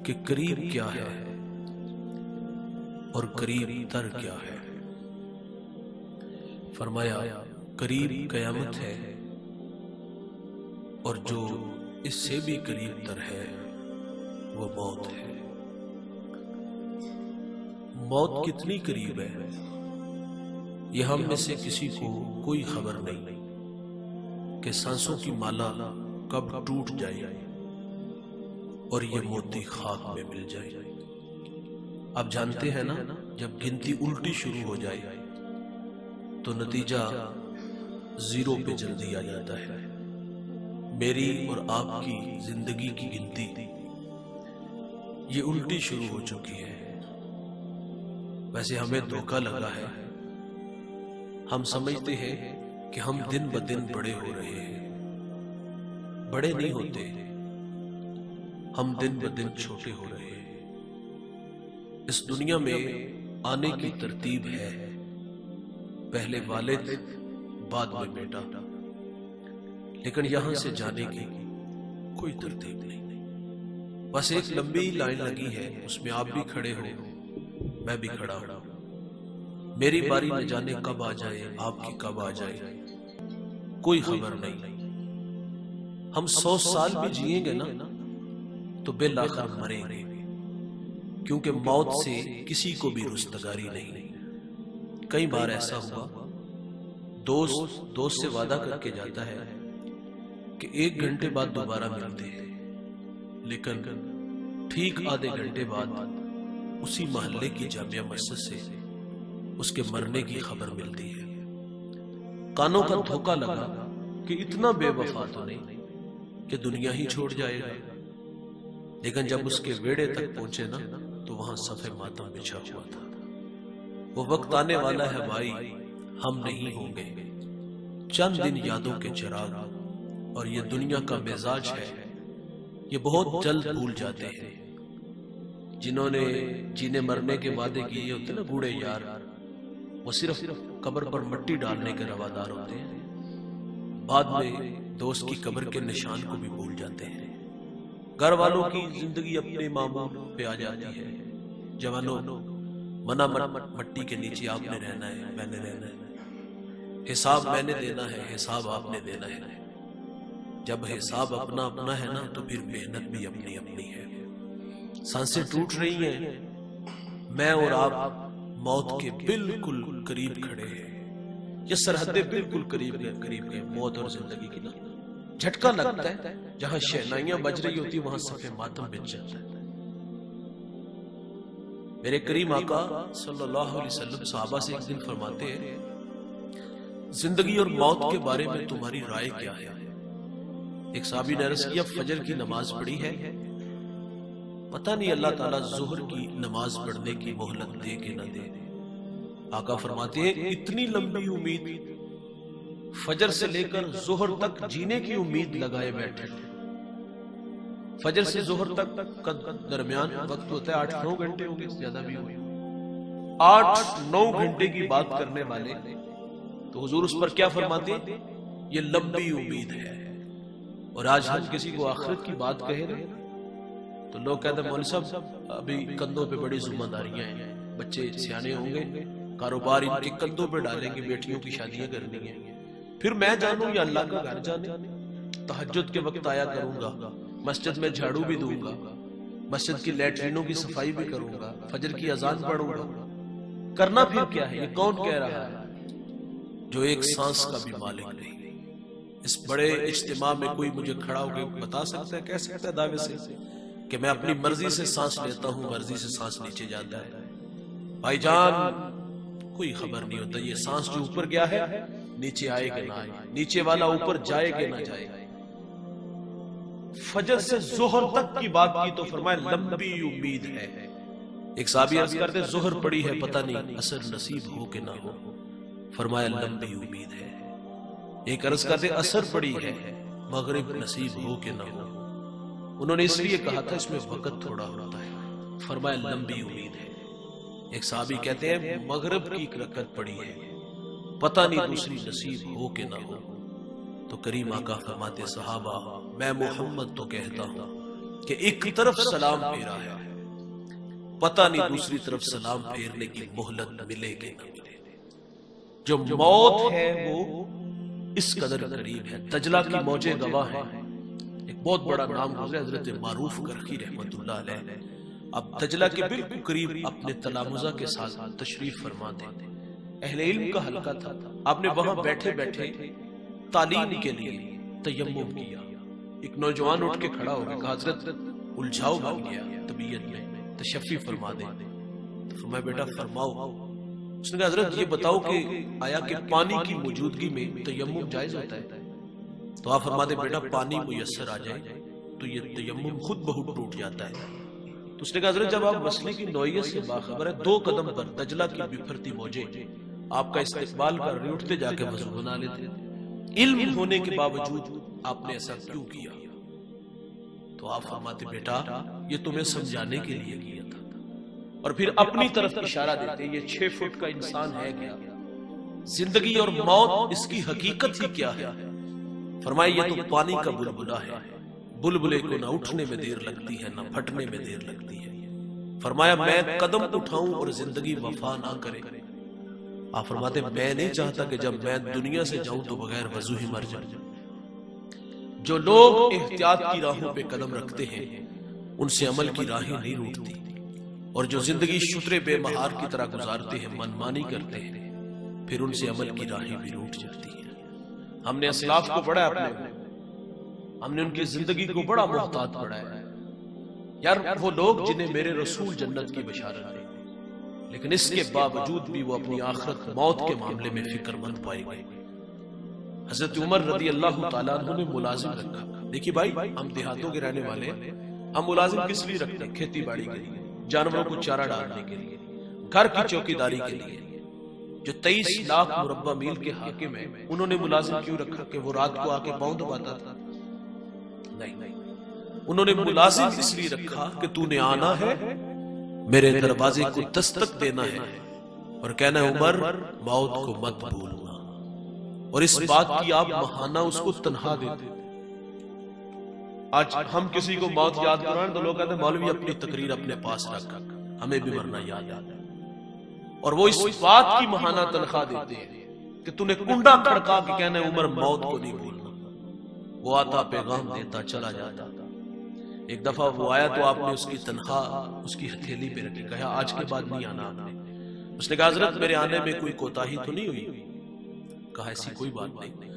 کہ قریب کیا ہے اور قریب تر کیا ہے۔ فرمایا قریب قیامت ہے اور جو اس سے بھی قریب تر ہے وہ موت ہے۔ موت کتنی قریب ہے یہ ہم میں سے کسی کو کوئی خبر نہیں کہ سانسوں کی مالا کب ٹوٹ جائے اور یہ موتی خاک میں مل جائے۔ آپ جانتے ہیں نا، جب گنتی الٹی شروع ہو جائے تو نتیجہ زیرو پہ جلدی آ جاتا ہے۔ میری اور آپ کی زندگی کی گنتی یہ الٹی شروع ہو چکی ہے۔ ویسے ہمیں دھوکہ لگا ہے، ہم سمجھتے ہیں کہ ہم دن بدن بڑے ہو رہے ہیں۔ بڑے نہیں ہوتے، ہم دن بدن چھوٹے ہو رہے ہیں۔ اس دنیا میں آنے کی ترتیب ہے، پہلے والد بعد میں بیٹا، لیکن یہاں سے جانے کی کوئی ترتیب نہیں۔ بس ایک لمبی لائن لگی ہے، اس میں آپ بھی کھڑے ہو، میں بھی کھڑا ہوں۔ میری باری نہ جانے کب آ جائے، آپ کی کب آ جائے، کوئی خبر نہیں۔ ہم 100 سال بھی جئیں گے نا تو بالآخر مریں گے، کیونکہ موت سے کسی کو بھی رستگاری نہیں۔ کئی بار ایسا ہوا، دوست سے وعدہ کر کے جاتا ہے کہ 1 گھنٹے بعد دوبارہ ملتے ہیں، لیکن ٹھیک آدھے گھنٹے بعد اسی محلے کی جامع مسجد سے اس کے مرنے کی خبر ملتی ہے۔ کانوں کا دھوکہ لگا کہ اتنا بے وفا تو نہیں کہ دنیا ہی چھوڑ جائے گا، لیکن جب اس کے ویڑے تک پہنچے نا تو وہاں صف ماتم بچھا ہوا تھا۔ وہ وقت آنے والا ہے بھائی، ہم نہیں ہوں گے۔ چند دن یادوں کے چراغ اور یہ دنیا کا مزاج ہے، یہ بہت جلد بھول جاتے ہیں۔ جنہوں نے جینے مرنے کے وعدے کیے ہوتے نا بوڑھے یار، وہ صرف قبر پر مٹی ڈالنے کے روادار ہوتے ہیں، بعد میں دوست کی قبر کے نشان کو بھی بھول جاتے ہیں۔ گھر والوں کی زندگی اپنے معمول پہ آ جاتی ہے۔ جوانوں، منع مٹی کے نیچے آپ نے رہنا ہے، میں نے رہنا ہے، حساب میں نے دینا ہے، حساب آپ نے دینا ہے۔ جب حساب اپنا اپنا ہے نا تو پھر محنت بھی اپنی اپنی ہے۔ سانسیں ٹوٹ رہی ہیں، میں اور آپ موت کے بالکل قریب کھڑے ہیں۔ یہ سرحدیں بالکل قریب ہیں موت اور زندگی کی نا۔ جھٹکا لگتا ہے، جہاں شہنائیاں بج رہی ہوتی وہاں صف ماتم بچ جاتا ہے۔ میرے کریم آقا صلی اللہ علیہ وسلم صحابہ سے ایک دن فرماتے ہیں، زندگی اور موت کے بارے میں تمہاری رائے کیا ہے؟ ایک صحابی نے عرض کیا، فجر کی نماز پڑھی ہے، پتہ نہیں اللہ تعالیٰ ظہر کی نماز پڑھنے کی مہلت دے کہ نہ دے۔ آقا فرماتے ہیں، اتنی لمبی امید، فجر سے لے کر ظہر تک جینے کی امید لگائے بیٹھے۔ فجر سے ظہر تک کا درمیان وقت ہوتا ہے 8-9 گھنٹے ہوں گے، زیادہ بھی ہوئے 8-9 گھنٹے کی بات کرنے والے، تو حضور اس پر کیا فرماتے ہیں؟ یہ لمبی امید ہے۔ اور آج ہم کسی کو آخرت کی بات کہیں نا تو لوگ کہتے ہیں، مولوی صاحب ابھی کندھوں پہ بڑی ذمہ داریاں ہیں، بچے سیانے ہوں گے، کاروبار ان کے کندھوں پہ ڈالیں گے، بیٹیوں کی شادیاں کرنی ہیں، پھر میں جانوں یا اللہ کا گھر جانے۔ تہجد کے وقت آیا کروں گا، مسجد میں جھاڑو بھی دوں گا، مسجد کی لیٹرینوں کی صفائی بھی کروں گا، فجر کی اذان پڑھوں گا۔ کرنا پھر کیا ہے؟ یہ کون کہہ رہا ہے؟ جو ایک سانس کا بھی مالک نہیں۔ اس بڑے اجتماع میں کوئی مجھے کھڑا ہو کے بتا سکتا ہے، کہہ سکتا ہے دعوے سے کہ میں اپنی مرضی سے سانس لیتا ہوں، مرضی سے سانس نیچے جاتا ہے؟ بھائی جان، کوئی خبر نہیں ہوتا یہ سانس جو اوپر گیا ہے نیچے آئے کہ نہ آئے، نیچے والا اوپر جائے کہ نہ جائے۔ فجر سے ظہر تک کی بات کی تو فرمایا لمبی امید ہے۔ ایک صحابی عرض کرتے، ظہر پڑی ہے، پتہ نہیں عصر نصیب ہو کہ نہ ہو، فرمایا لمبی امید ہے۔ ایک عرض کرتے، عصر پڑی ہے، مغرب نصیب ہو کہ نہ ہو۔ انہوں نے اس لیے کہا تھا اس میں وقت تھوڑا ہوتا ہے، فرمایا لمبی امید ہے۔ ایک صحابی کہتے ہیں، مغرب کی ایک رکعت پڑی ہے، پتہ نہیں دوسری نصیب ہو کہ نہ ہو۔ تو کریم آقا فرماتے صحابہ میں محمد تو کہتا ہوں کہ ایک طرف سلام پھیرا ہے، پتہ نہیں دوسری طرف سلام پھیرنے کی مہلت ملے گی نہ ملے۔ جو موت ہے وہ اس قدر قریب ہے، دجلہ کی موجیں گواہ ہیں۔ ایک بہت بڑا نام گزرے حضرت معروف کرخی رحمت اللہ علیہ، اب دجلہ کے بالکل قریب اپنے تلامذہ کے ساتھ تشریف فرما تھے، اہل علم کا حلقہ تھا، آپ نے وہاں بیٹھے بیٹھے تعلیم کے لیے تیمم کیا۔ ایک نوجوان اٹھ کے کھڑا ہو گیا، کہا حضرت الجھاؤ بن گیا طبیعت میں، تشفی فرما دیں۔ تو فرمایا بیٹا فرماؤ۔ اس نے کہا حضرت یہ بتاؤ کہ آیا کہ پانی کی موجودگی میں تیمم جائز ہوتا ہے؟ تو آپ فرماتے بیٹا پانی میسر آ جائے تو یہ تیمم خود بخود ٹوٹ جاتا ہے۔ تو اس نے کہا حضرت جب آپ مسئلے کی نوعیت سے باخبر ہے، 2 قدم پر دجلہ کی بپھرتی موجیں آپ کا استقبال کر رہی، اٹھتے جا کے وضو بنا لیتے، علم ہونے کے باوجود آپ نے ایسا کیوں کیا؟ تو آپ فرماتے بیٹا یہ تمہیں سمجھانے کے لیے کیا تھا، اور پھر اپنی طرف اشارہ دیتے یہ 6 فٹ کا انسان ہے کیا، زندگی اور موت اس کی حقیقت ہی کیا ہے؟ فرمایا یہ تو پانی کا بلبلہ ہے، بلبلے کو نہ اٹھنے میں دیر لگتی ہے نہ پھٹنے میں دیر لگتی ہے۔ فرمایا میں قدم اٹھاؤں اور زندگی وفا نہ کرے؟ آپ فرماتے میں نہیں چاہتا کہ جب میں دنیا سے جاؤں تو بغیر وضو ہی مر جاؤں۔ جو لوگ احتیاط کی راہوں پہ قدم رکھتے ہیں ان سے عمل کی راہیں نہیں روٹتی، اور جو زندگی شترے بے مہار کی طرح گزارتے ہیں، منمانی کرتے ہیں، پھر ان سے عمل کی راہیں بھی روٹ جاتی ہیں۔ ہم نے اسلاف کو پڑھا اپنے، ہم نے ان کی زندگی کو بڑا محتاط پڑھا ہے۔ یار وہ لوگ جنہیں میرے رسول جنت کی بشارت دے، لیکن اس کے باوجود بھی وہ اپنی آخرت موت کے معاملے میں فکر مند پائے گئے۔ حضرت عمر رضی اللہ تعالیٰ عنہ نے ملازم رکھا۔ دیکھیے بھائی ہم دیہاتوں کے رہنے والے ہیں، ہم ملازم کس لیے رکھتے ہیں؟ کھیتی باڑی کے لیے، جانوروں کو چارہ ڈالنے کے لیے، گھر کی چوکی داری کے لیے۔ جو 23 لاکھ مربع میل کے حاکم ہیں انہوں نے ملازم کیوں رکھا کہ وہ رات کو آ کے پاؤں دباتا تھا؟ نہیں، انہوں نے ملازم اس لیے رکھا کہ تو نے آنا ہے، میرے دروازے کو دستک دینا ہے اور کہنا ہے عمر موت کو مت بھولنا، اور اس بات کی آپ بہانہ اس کو تنہا دیتے۔ آج ہم کسی کو موت یاد کرائیں تو لوگ کہتے ہیں مولوی اپنی تقریر اپنے پاس رکھ، ہمیں بھی مرنا یاد ہے، اور وہ اس بات کی بہانہ تنخواہ دیتے ہیں کہ تو نے کنڈا کھڑکا کے کہنا ہے عمر موت کو نہیں بھولنا۔ وہ آتا پیغام دیتا چلا جاتا۔ ایک دفعہ وہ آیا تو آپ نے اس کی تنخواہ اس کی ہتھیلی پہ رکھی، کہا آج کے بعد نہیں آنا آپ نے۔ اس نے کہا حضرت میرے آنے میں کوئی کوتاہی تو نہیں ہوئی؟ کہا ایسی کوئی بات نہیں۔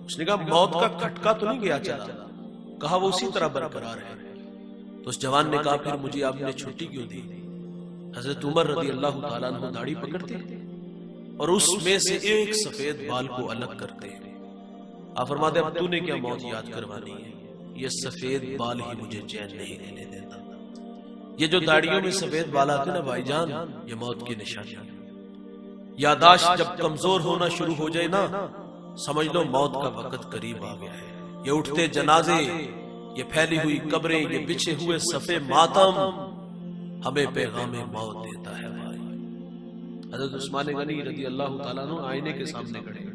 اس نے کہا موت کا کھٹکا تو نہیں گیا چلا؟ کہا وہ اسی طرح برقرار ہے۔ تو اس جوان نے کہا پھر مجھے آپ نے چھٹی کیوں دی؟ حضرت عمر رضی اللہ تعالیٰ عنہ داڑھی پکڑتے اور اس میں سے ایک سفید بال کو الگ کرتے ہیں۔ آپ فرماتے اب تو نے کیا موت یاد کروانی ہے؟ یہ سفید بال ہی مجھے چین نہیں لینے دیتا۔ یہ جو داڑھیوں میں سفید بال آتے نا بھائی جان، یہ موت کی نشانی ہے۔ یاداشت جب کمزور ہونا شروع ہو جائے نا، سمجھ لو موت کا وقت قریب آ گیا ہے۔ یہ اٹھتے جنازے، یہ پھیلی ہوئی قبریں، یہ بچھے ہوئے صفے ماتم ہمیں پیغام موت دیتا ہے بھائی۔ حضرت عثمان غنی رضی اللہ تعالیٰ عنہ آئینے کے سامنے کھڑے،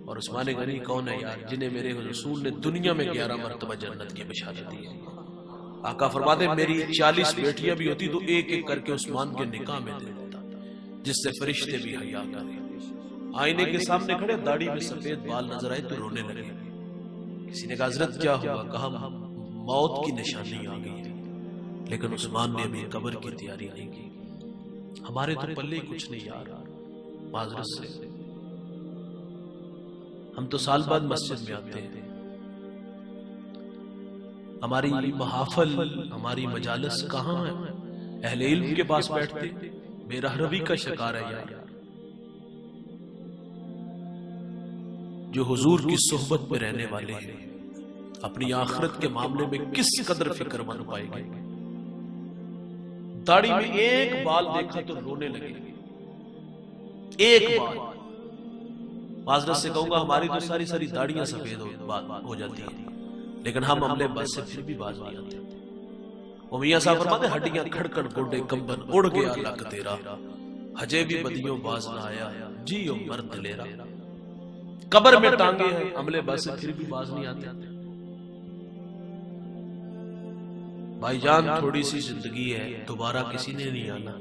اور عثمان غنی کون ہے یار جنہیں میرے رسول نے دنیا میں 11 مرتبہ جنت کی بشارت دی ہے۔ آقا فرماتے میری 40 بیٹیاں بھی ہوتی تو ایک ایک کر کے عثمان کے نکاح میں دے دیتا، جس سے فرشتے بھی حیا کریں۔ آئینے کے سامنے کھڑے، داڑھی میں سفید بال نظر آئے تو رونے لگے۔ کسی نے کہا حضرت کیا ہوا؟ کہا موت کی نشانی آ گئی ہے، لیکن عثمان نے ابھی قبر کی تیاری نہیں کی۔ ہمارے تو پلے کچھ نہیں یار، معذرت سے ہم تو سال بعد مسجد میں آتے ہیں، ہماری محافل ہماری مجالس کہاں ہیں؟ اہل علم کے پاس بیٹھتے، بے رہروی کا شکار ہے یار۔ جو حضور کی صحبت میں رہنے والے ہیں اپنی آخرت کے معاملے میں کس قدر فکر مند پائے گئے۔ داڑھی میں ایک بال دیکھا تو رونے لگے، ایک بال۔ معذرت سے کہوں گا ہماری تو ساری داڑیاں سفید ہو جاتی ہیں، لیکن ہم عملے باز سے پھر بھی باز نہیں آتے۔ وہ میاں صاحب فرماتے ہڈیاں کھڑکن گوڑے کمبن اڑ گیا لک تیرا، ہجے بھی بدیوں باز نہ آیا جیو مرد لیرا۔ قبر میں ٹانگے ہیں، عملے بس سے پھر بھی باز نہیں آتے۔ بھائی جان تھوڑی سی زندگی ہے، دوبارہ کسی نے نہیں آنا۔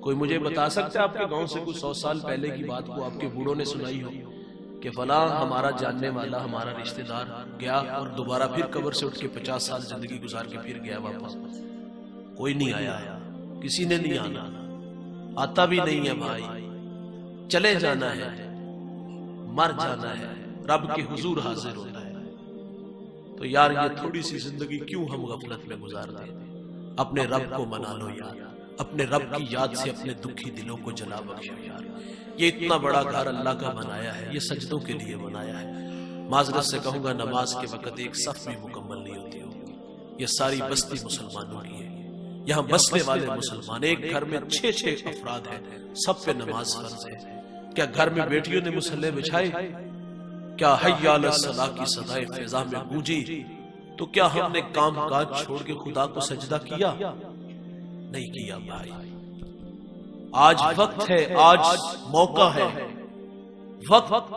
کوئی مجھے بتا سکتا ہے آپ کے گاؤں سے کچھ 100 سال پہلے کی بات کو آپ کے بوڑھوں نے سنائی ہو کہ فلاں ہمارا جاننے والا ہمارا رشتہ دار گیا اور دوبارہ پھر قبر سے اٹھ کے 50 سال زندگی گزار کے پھر گیا واپس؟ کوئی نہیں آیا، کسی نے نہیں آنا، آتا بھی نہیں ہے بھائی۔ چلے جانا ہے، مر جانا ہے، رب کے حضور حاضر ہونا ہے۔ تو یار یہ تھوڑی سی زندگی کیوں ہم غفلت میں گزارتے ہیں؟ اپنے رب کو منا لو یار، اپنے رب کی یاد سے اپنے دکھی دلوں کو جلا بخشو یار۔ یہ اتنا بڑا گھر اللہ کا بنایا ہے، یہ سجدوں کے لیے بنایا ہے۔ معذرت سے کہوں گا نماز کے وقت ایک صف بھی مکمل نہیں ہوتی ہوگی۔ یہ ساری بستی مسلمانوں کی ہے، یہاں بسنے والے مسلمان، ایک گھر میں 6 افراد ہیں، سب پہ نماز فرض ہے۔ کیا گھر میں بیٹیوں نے مصلے بچھائے؟ کیا حی علی الصلاۃ کی صدائے فضا میں گونجی؟ تو کیا ہم نے کام کاج چھوڑ کے خدا کو سجدہ کیا؟ نہیں کیا بھائی۔ آج وقت ہے، آج موقع ہے، وقت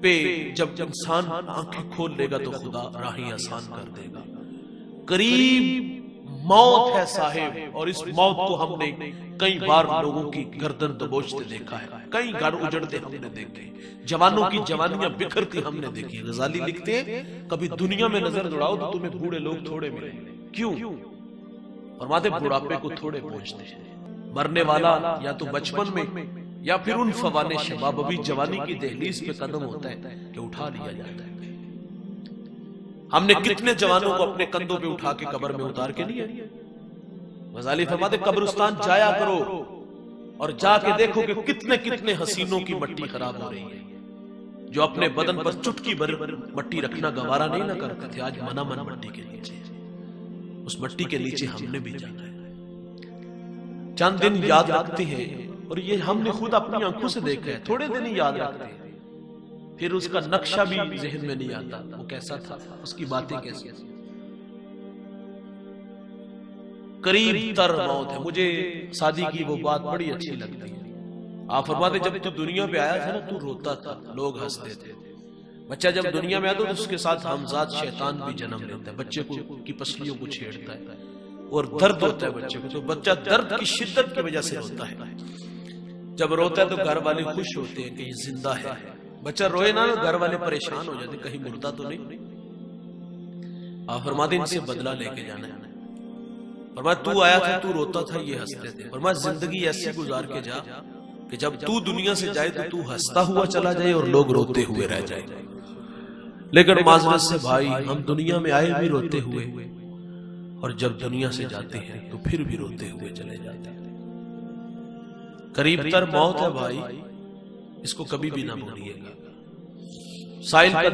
پہ جب انسان آنکھیں کھول لے گا تو خدا راہیں آسان کر دے گا۔ قریب موت ہے صاحب، اور اس موت کو ہم نے کئی بار لوگوں کی گردن دبوچتے دیکھا ہے، کئی گھر اجڑتے ہم نے دیکھے، جوانوں کی جوانیاں بکھرتی ہم نے دیکھی۔ غزالی لکھتے ہیں کبھی دنیا میں نظر دوڑاؤ تو تمہیں بوڑھے لوگ تھوڑے ملیں گے۔ کیوں؟ فرماتے بڑھاپے کو تھوڑے پہنچتے ہیں۔ مرنے والا یا تو بچپن میں یا پھر ان فوان شباب، ابھی جوانی کی دہلیز پہ قدم ہوتا ہے کہ اٹھا لیا جاتا ہے۔ ہم نے کتنے جوانوں کو اپنے کندھوں پہ اٹھا کے قبر میں اتار کے لیے۔ غزالی فرماتے قبرستان جایا کرو اور جا کے دیکھو کہ کتنے کتنے حسینوں کی مٹی خراب ہو رہی ہے، جو اپنے بدن پر چٹکی بھر مٹی رکھنا گوارا نہیں نہ کرتے تھے، آج منا من مٹی کے نیچے۔ اس مٹی کے نیچے ہم نے بھی جانا ہے۔ چند دن یاد رکھتے ہیں، اور یہ ہم نے خود اپنی آنکھوں سے دیکھا ہے، تھوڑے دن ہی یاد رکھتے ہیں، پھر اس کا نقشہ بھی ذہن میں نہیں آتا، وہ کیسا تھا، اس کی باتیں کیسی تھیں۔ قریب تر موت ہے۔ مجھے سادی کی وہ بات بڑی اچھی لگتی ہے۔ آپ فرماتے جب تو دنیا پہ آیا تھا نا تو روتا تھا، لوگ ہنستے تھے۔ بچہ جب دنیا میں آتا تو اس کے ساتھ ہمزاد شیطان بھی جنم لیتا ہے، بچے کی پسلیوں کو چھیڑتا ہے اور درد ہوتا ہے بچے کو، تو بچہ درد کی شدت کی وجہ سے روتا ہے۔ جب روتا ہے تو گھر والے خوش ہوتے ہیں کہ یہ زندہ ہے۔ بچہ روئے نا گھر والے پریشان ہو جاتے کہیں مردہ تو نہیں۔ آپ فرماتے ان سے بدلہ لے کے جانا ہے۔ فرمایا تو آیا تھا تو روتا تھا، یہ ہنستے تھے۔ فرمایا زندگی ایسی گزار کے جا کہ جب تو دنیا سے جائے تو ہنستا ہوا چلا جائے اور لوگ روتے ہوئے رہ جائے۔ لیکن معذرت سے بھائی ہم دنیا میں آئے بھی روتے ہوئے، اور جب دنیا سے جاتے ہیں تو پھر بھی روتے ہوئے چلے جاتے ہیں۔ قریب تر موت ہے بھائی، اس کو کبھی بھی نہ بھولیے گا۔ سائل کا